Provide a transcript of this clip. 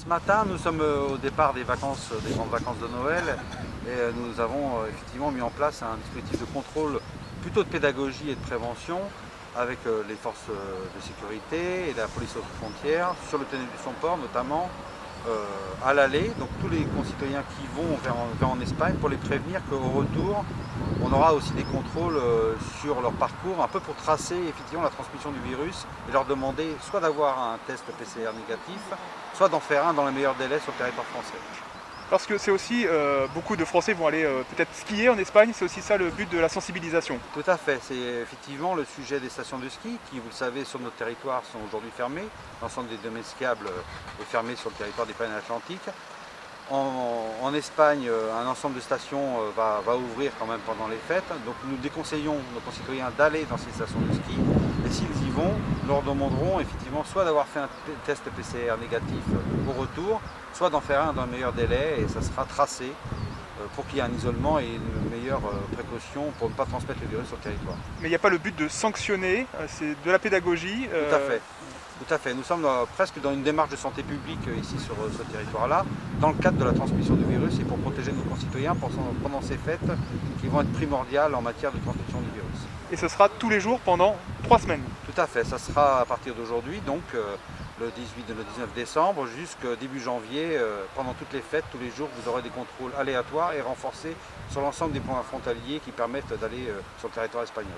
Ce matin, nous sommes au départ des vacances, des grandes vacances de Noël, et nous avons effectivement mis en place un dispositif de contrôle, plutôt de pédagogie et de prévention, avec les forces de sécurité et la police aux frontières, sur le tunnel du Somport notamment, à l'aller, donc tous les concitoyens qui vont vers en Espagne, pour les prévenir qu'au retour, on aura aussi des contrôles sur leur parcours, un peu pour tracer effectivement la transmission du virus et leur demander soit d'avoir un test PCR négatif, soit d'en faire un dans les meilleurs délais sur le territoire français. Parce que c'est aussi, beaucoup de Français vont aller peut-être skier en Espagne, c'est aussi ça le but de la sensibilisation. Tout à fait, c'est effectivement le sujet des stations de ski qui, vous le savez, sur notre territoire sont aujourd'hui fermées. L'ensemble des domaines skiables est fermé sur le territoire des Pyrénées-Atlantiques. En Espagne, un ensemble de stations va ouvrir quand même pendant les fêtes. Donc nous déconseillons nos concitoyens d'aller dans ces stations de ski. Et s'ils y vont, nous leur demanderons effectivement soit d'avoir fait un test PCR négatif au retour, soit d'en faire un dans le meilleur délai et ça sera tracé pour qu'il y ait un isolement et une meilleure précaution pour ne pas transmettre le virus sur le territoire. Mais il n'y a pas le but de sanctionner, c'est de la pédagogie. Tout à fait. Tout à fait. Nous sommes presque dans une démarche de santé publique ici sur ce territoire-là, dans le cadre de la transmission du virus et pour protéger nos concitoyens pendant ces fêtes qui vont être primordiales en matière de transmission du virus. Et ce sera tous les jours pendant 3 semaines. Tout à fait. Ça sera à partir d'aujourd'hui, donc le 19 décembre jusqu'au début janvier, pendant toutes les fêtes, tous les jours, vous aurez des contrôles aléatoires et renforcés sur l'ensemble des points frontaliers qui permettent d'aller sur le territoire espagnol.